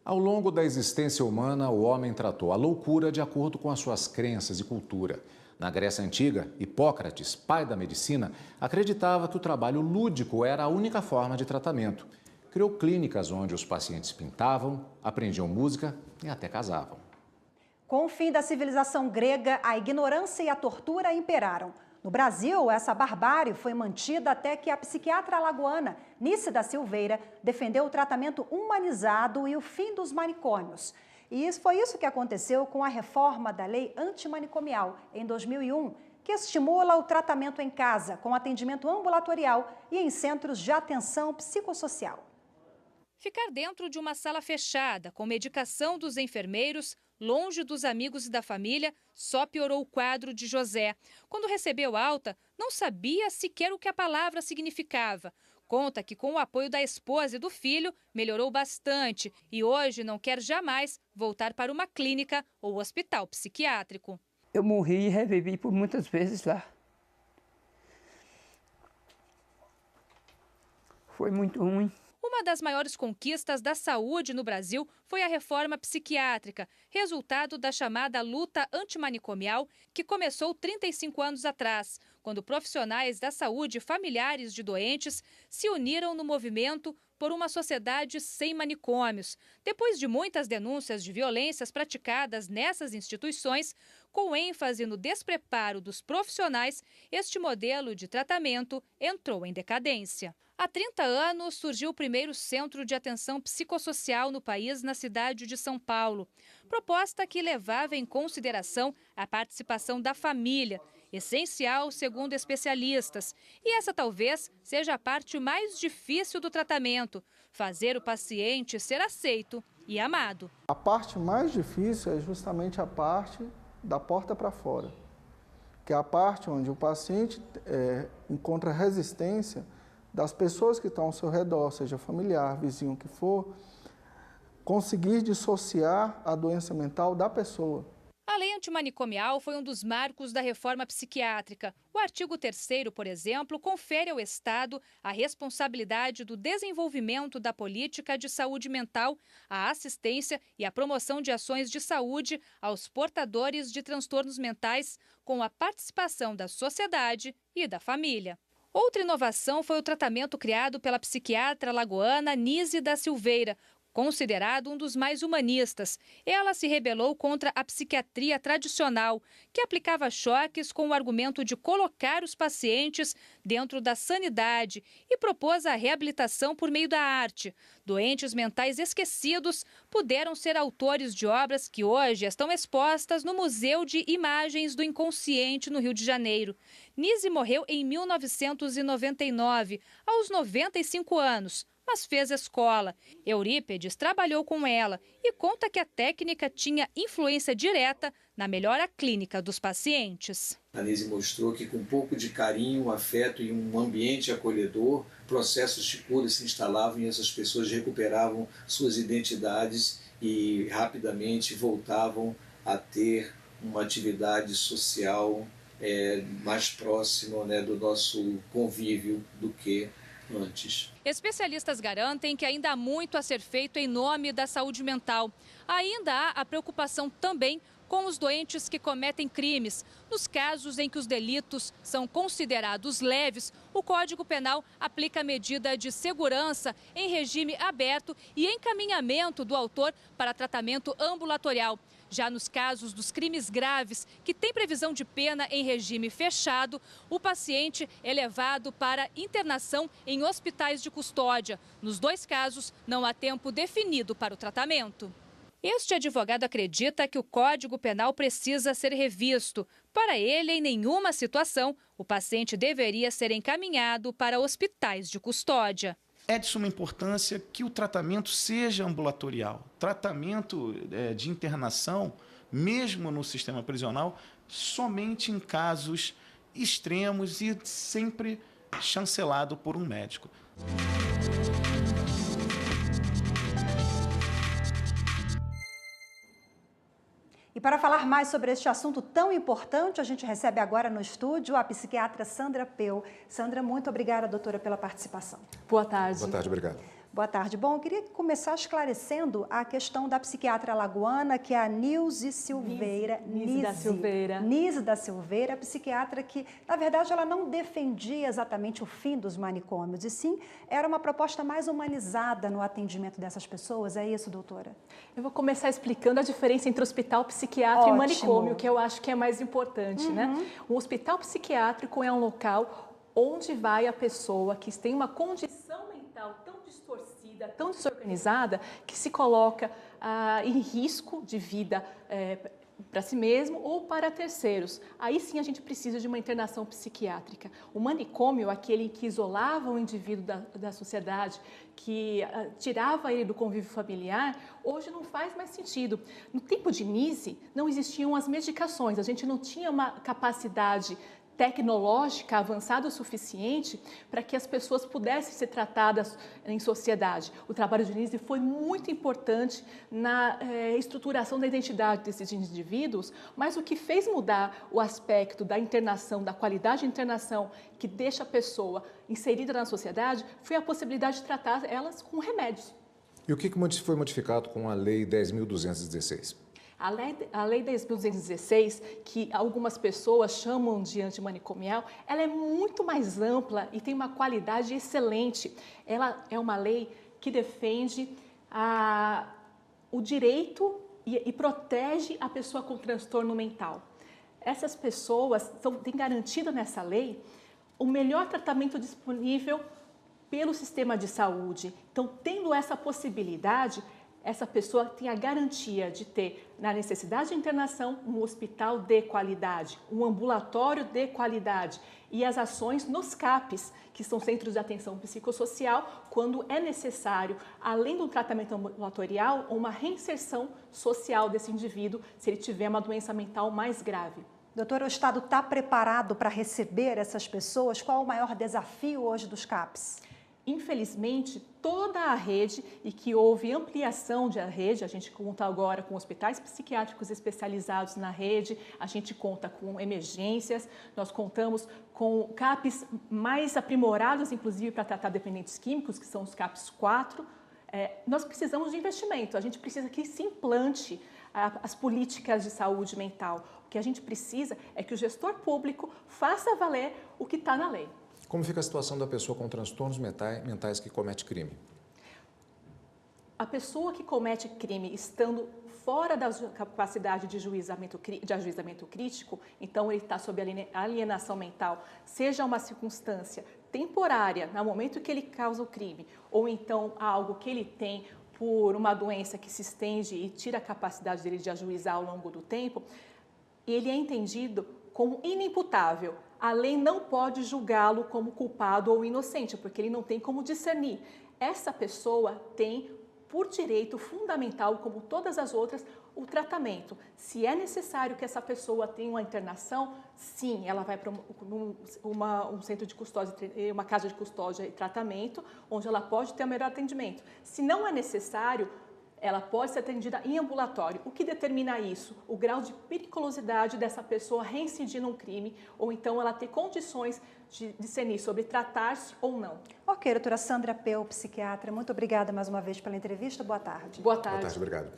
Ao longo da existência humana, o homem tratou a loucura de acordo com as suas crenças e cultura. Na Grécia Antiga, Hipócrates, pai da medicina, acreditava que o trabalho lúdico era a única forma de tratamento. Criou clínicas onde os pacientes pintavam, aprendiam música e até casavam. Com o fim da civilização grega, a ignorância e a tortura imperaram. No Brasil, essa barbárie foi mantida até que a psiquiatra alagoana Nice da Silveira defendeu o tratamento humanizado e o fim dos manicômios. E foi isso que aconteceu com a reforma da lei antimanicomial em 2001, que estimula o tratamento em casa, com atendimento ambulatorial e em centros de atenção psicossocial. Ficar dentro de uma sala fechada, com medicação dos enfermeiros, longe dos amigos e da família, só piorou o quadro de José. Quando recebeu alta, não sabia sequer o que a palavra significava. Conta que com o apoio da esposa e do filho, melhorou bastante e hoje não quer jamais voltar para uma clínica ou hospital psiquiátrico. Eu morri e revivi por muitas vezes lá. Foi muito ruim. Uma das maiores conquistas da saúde no Brasil foi a reforma psiquiátrica, resultado da chamada luta antimanicomial, que começou 35 anos atrás, quando profissionais da saúde e familiares de doentes se uniram no movimento por uma sociedade sem manicômios. Depois de muitas denúncias de violências praticadas nessas instituições, com ênfase no despreparo dos profissionais, este modelo de tratamento entrou em decadência. Há 30 anos surgiu o primeiro centro de atenção psicossocial no país, na cidade de São Paulo. Proposta que levava em consideração a participação da família, essencial segundo especialistas. E essa talvez seja a parte mais difícil do tratamento, fazer o paciente ser aceito e amado. A parte mais difícil é justamente a parte da porta para fora, que é a parte onde o paciente encontra resistência das pessoas que estão ao seu redor, seja familiar, vizinho, o que for, conseguir dissociar a doença mental da pessoa. A lei antimanicomial foi um dos marcos da reforma psiquiátrica. O artigo 3º, por exemplo, confere ao Estado a responsabilidade do desenvolvimento da política de saúde mental, a assistência e a promoção de ações de saúde aos portadores de transtornos mentais, com a participação da sociedade e da família. Outra inovação foi o tratamento criado pela psiquiatra alagoana Nice da Silveira, considerado um dos mais humanistas. Ela se rebelou contra a psiquiatria tradicional, que aplicava choques com o argumento de colocar os pacientes dentro da sanidade e propôs a reabilitação por meio da arte. Doentes mentais esquecidos puderam ser autores de obras que hoje estão expostas no Museu de Imagens do Inconsciente, no Rio de Janeiro. Nice morreu em 1999, aos 95 anos. Mas fez escola. Eurípedes trabalhou com ela e conta que a técnica tinha influência direta na melhora clínica dos pacientes. A Nice mostrou que com um pouco de carinho, afeto e um ambiente acolhedor, processos de cura se instalavam e essas pessoas recuperavam suas identidades e rapidamente voltavam a ter uma atividade social mais próxima, do nosso convívio do que antes. Especialistas garantem que ainda há muito a ser feito em nome da saúde mental. Ainda há a preocupação também com os doentes que cometem crimes. Nos casos em que os delitos são considerados leves, o Código Penal aplica a medida de segurança em regime aberto e encaminhamento do autor para tratamento ambulatorial. Já nos casos dos crimes graves, que tem previsão de pena em regime fechado, o paciente é levado para internação em hospitais de custódia. Nos dois casos, não há tempo definido para o tratamento. Este advogado acredita que o Código Penal precisa ser revisto. Para ele, em nenhuma situação, o paciente deveria ser encaminhado para hospitais de custódia. É de suma importância que o tratamento seja ambulatorial. Tratamento de internação, mesmo no sistema prisional, somente em casos extremos e sempre chancelado por um médico. E para falar mais sobre este assunto tão importante, a gente recebe agora no estúdio a psiquiatra Sandra Peu. Sandra, muito obrigada, doutora, pela participação. Boa tarde. Boa tarde, obrigado. Boa tarde. Bom, eu queria começar esclarecendo a questão da psiquiatra alagoana, que é a Nilze Silveira. Nise da Silveira. Nise da Silveira, psiquiatra que, na verdade, ela não defendia exatamente o fim dos manicômios, e sim, era uma proposta mais humanizada no atendimento dessas pessoas. É isso, doutora? Eu vou começar explicando a diferença entre hospital psiquiátrico Ótimo. e manicômio, que eu acho que é mais importante, né? O hospital psiquiátrico é um local onde vai a pessoa que tem uma condição mental tão distorcida, tão desorganizada, que se coloca em risco de vida para si mesmo ou para terceiros. Aí sim a gente precisa de uma internação psiquiátrica. O manicômio, aquele que isolava o indivíduo da sociedade, que tirava ele do convívio familiar, hoje não faz mais sentido. No tempo de Nise, não existiam as medicações, a gente não tinha uma capacidade tecnológica avançada o suficiente para que as pessoas pudessem ser tratadas em sociedade. O trabalho de Nise foi muito importante na estruturação da identidade desses indivíduos, mas o que fez mudar o aspecto da internação, da qualidade de internação que deixa a pessoa inserida na sociedade, foi a possibilidade de tratar elas com remédios. E o que foi modificado com a Lei 10.216? A Lei 10.216, que algumas pessoas chamam de antimanicomial, ela é muito mais ampla e tem uma qualidade excelente. Ela é uma lei que defende o direito e protege a pessoa com transtorno mental. Essas pessoas têm garantido nessa lei o melhor tratamento disponível pelo sistema de saúde. Então, tendo essa possibilidade, essa pessoa tem a garantia de ter, na necessidade de internação, um hospital de qualidade, um ambulatório de qualidade e as ações nos CAPs, que são Centros de Atenção Psicossocial, quando é necessário, além do tratamento ambulatorial, uma reinserção social desse indivíduo, se ele tiver uma doença mental mais grave. Doutora, o Estado está preparado para receber essas pessoas? Qual o maior desafio hoje dos CAPs? Infelizmente, toda a rede, e que houve ampliação da rede, a gente conta agora com hospitais psiquiátricos especializados na rede, a gente conta com emergências, nós contamos com CAPs mais aprimorados, inclusive para tratar dependentes químicos, que são os CAPs 4. Nós precisamos de investimento, a gente precisa que se implante as políticas de saúde mental. O que a gente precisa é que o gestor público faça valer o que está na lei. Como fica a situação da pessoa com transtornos mentais que comete crime? A pessoa que comete crime estando fora da capacidade de ajuizamento crítico, então ele está sob alienação mental, seja uma circunstância temporária, no momento que ele causa o crime, ou então algo que ele tem por uma doença que se estende e tira a capacidade dele de ajuizar ao longo do tempo, ele é entendido como inimputável. A lei não pode julgá-lo como culpado ou inocente, porque ele não tem como discernir. Essa pessoa tem, por direito fundamental, como todas as outras, o tratamento. Se é necessário que essa pessoa tenha uma internação, sim, ela vai para um centro de custódia, uma casa de custódia e tratamento, onde ela pode ter o melhor atendimento. Se não é necessário, ela pode ser atendida em ambulatório. O que determina isso? O grau de periculosidade dessa pessoa reincidir num crime, ou então ela ter condições de discernir sobre tratar-se ou não. Ok, doutora Sandra Peu, psiquiatra, muito obrigada mais uma vez pela entrevista. Boa tarde. Boa tarde. Boa tarde, obrigado.